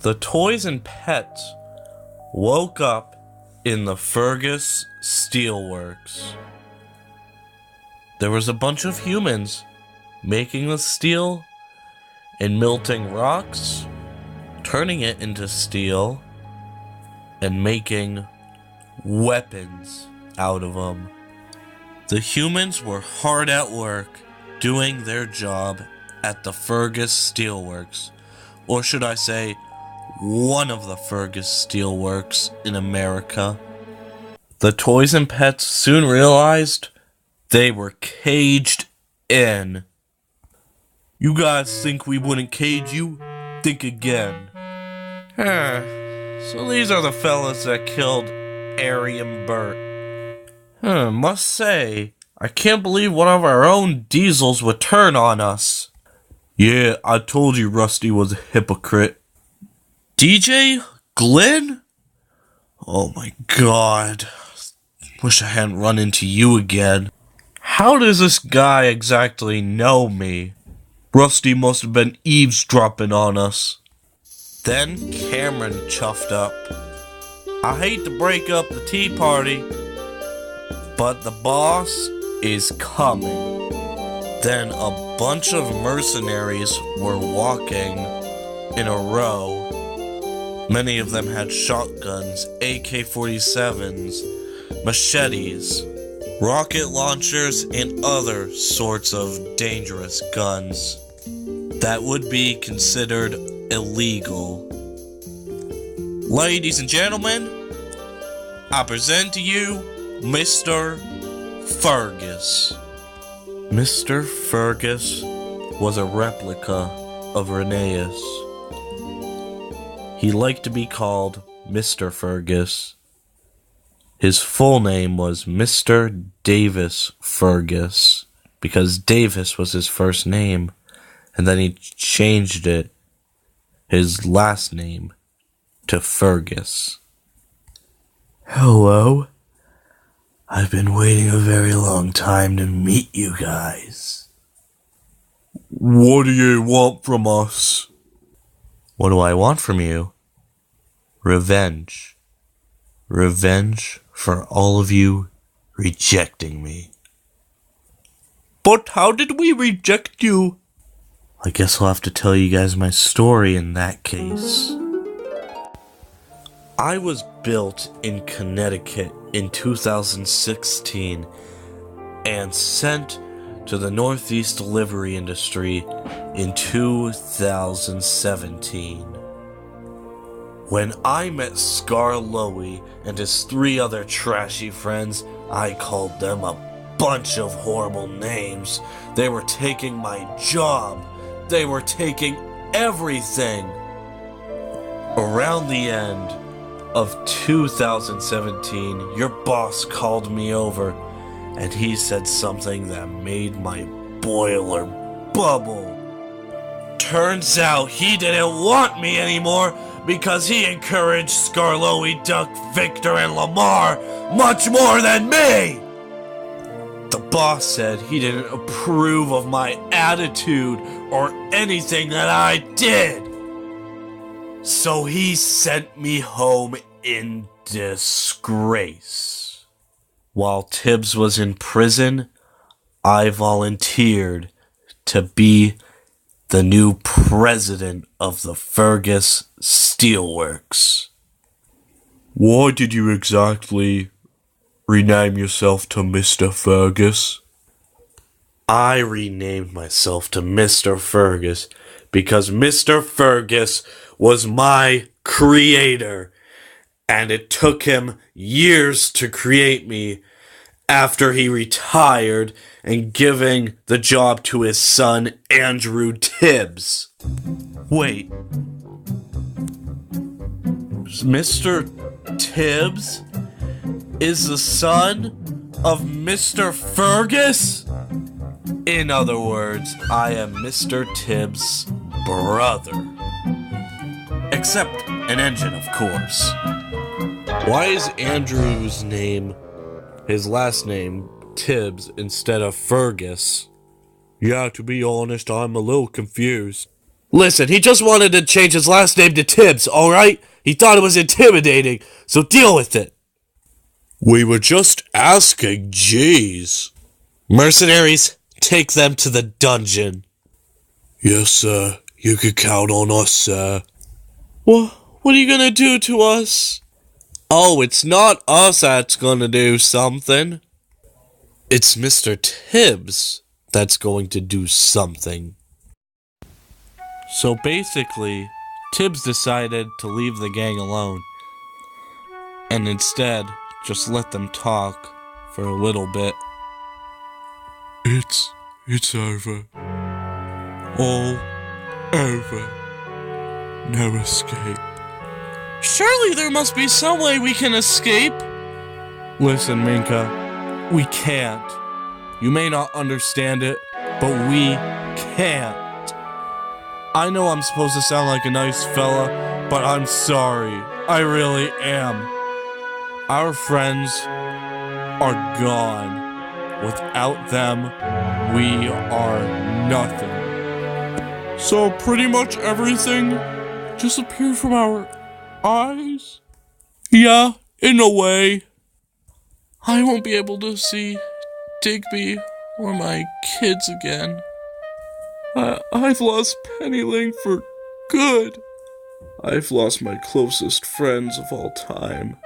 The toys and pets woke up in the Fergus Steelworks. There was a bunch of humans making the steel and melting rocks, turning it into steel, and making weapons out of them. The humans were hard at work doing their job at the Fergus Steelworks, or should I say, one of the Fergus Steelworks in America. The toys and pets soon realized they were caged in. You guys think we wouldn't cage you? Think again. So these are the fellas that killed Ari and Bert. Must say, I can't believe one of our own diesels would turn on us. Yeah, I told you Rusty was a hypocrite. DJ? Glenn? Oh my god. Wish I hadn't run into you again. How does this guy exactly know me? Rusty must have been eavesdropping on us. Then Cameron chuffed up. I hate to break up the tea party, but the boss is coming. Then a bunch of mercenaries were walking in a row. Many of them had shotguns, AK-47s, machetes, rocket launchers, and other sorts of dangerous guns that would be considered illegal. Ladies and gentlemen, I present to you Mr. Fergus. Mr. Fergus was a replica of N.E.A. He liked to be called Mr. Fergus. His full name was Mr. Davis Fergus, because Davis was his first name, and then he changed it, his last name, to Fergus. Hello. I've been waiting a very long time to meet you guys. What do you want from us? What do I want from you? Revenge. Revenge for all of you rejecting me. But how did we reject you? I guess I'll have to tell you guys my story in that case. I was built in Connecticut in 2016 and sent to the Northeast delivery industry in 2017. When I met Scarlowy and his 3 other trashy friends, I called them a bunch of horrible names. They were taking my job. They were taking everything. Around the end of 2017, your boss called me over and he said something that made my boiler bubble. Turns out he didn't want me anymore because he encouraged Scarlowy, Duck, Victor, and Lamar much more than me! The boss said he didn't approve of my attitude or anything that I did. So he sent me home in disgrace. While Tibbs was in prison, I volunteered to be the new president of the Fergus Steelworks. Why did you exactly rename yourself to Mr. Fergus? I renamed myself to Mr. Fergus because Mr. Fergus was my creator, and it took him years to create me after he retired and giving the job to his son, Andrew Tibbs. Wait. Mr. Tibbs is the son of Mr. Fergus? In other words, I am Mr. Tibbs' brother. Except an engine, of course. Why is Andrew's name, his last name, Tibbs, instead of Fergus? Yeah, to be honest, I'm a little confused. Listen, he just wanted to change his last name to Tibbs, alright? He thought it was intimidating, so deal with it. We were just asking, jeez. Mercenaries, take them to the dungeon. Yes, sir. You can count on us, sir. What are you gonna do to us? Oh, it's not us that's gonna do something. It's Mr. Tibbs that's going to do something. So basically, Tibbs decided to leave the gang alone and instead just let them talk for a little bit. It's over. All over. No escape. Surely there must be some way we can escape. Listen, Minka, we can't. You may not understand it, but we can't. I know I'm supposed to sound like a nice fella, but I'm sorry. I really am. Our friends are gone. Without them, we are nothing. So pretty much everything disappeared from our eyes? Yeah, in a way. I won't be able to see Digby or my kids again. I've lost Pennyling for good. I've lost my closest friends of all time.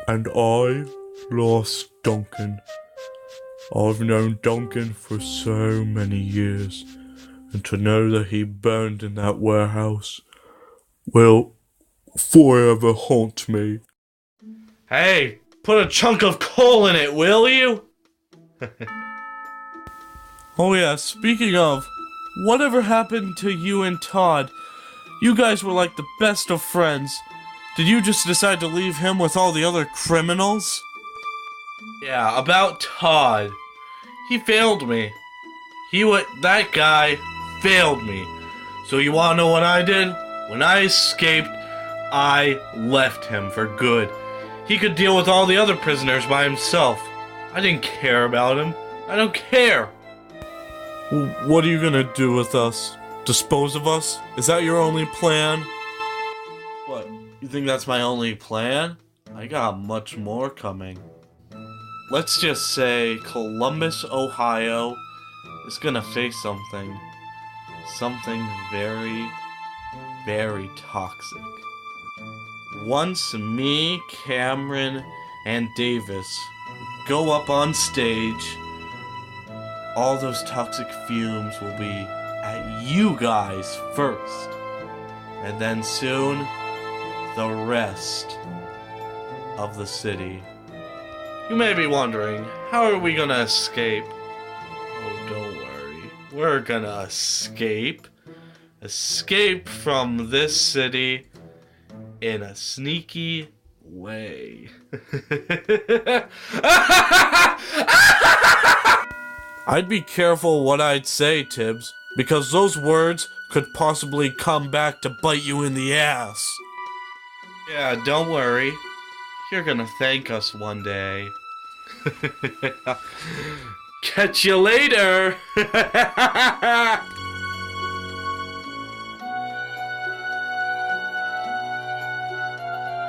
And I've lost Duncan. I've known Duncan for so many years, and to know that he burned in that warehouse will forever haunt me. Hey, put a chunk of coal in it, will you? Oh yeah, speaking of, whatever happened to you and Todd? You guys were like the best of friends. Did you just decide to leave him with all the other criminals? Yeah, about Todd. He failed me. That guy failed me. So you wanna know what I did? When I escaped, I left him for good. He could deal with all the other prisoners by himself. I didn't care about him. I don't care. What are you gonna do with us? Dispose of us? Is that your only plan? What? You think that's my only plan? I got much more coming. Let's just say Columbus, Ohio is gonna face something. Something very, very toxic. Once me, Cameron, and Davis go up on stage, all those toxic fumes will be at you guys first. And then soon, the rest of the city. You may be wondering, how are we gonna escape? Oh, don't worry. We're gonna escape. Escape from this city in a sneaky way. I'd be careful what I'd say, Tibbs, because those words could possibly come back to bite you in the ass. Yeah, don't worry. You're gonna thank us one day. Catch you later!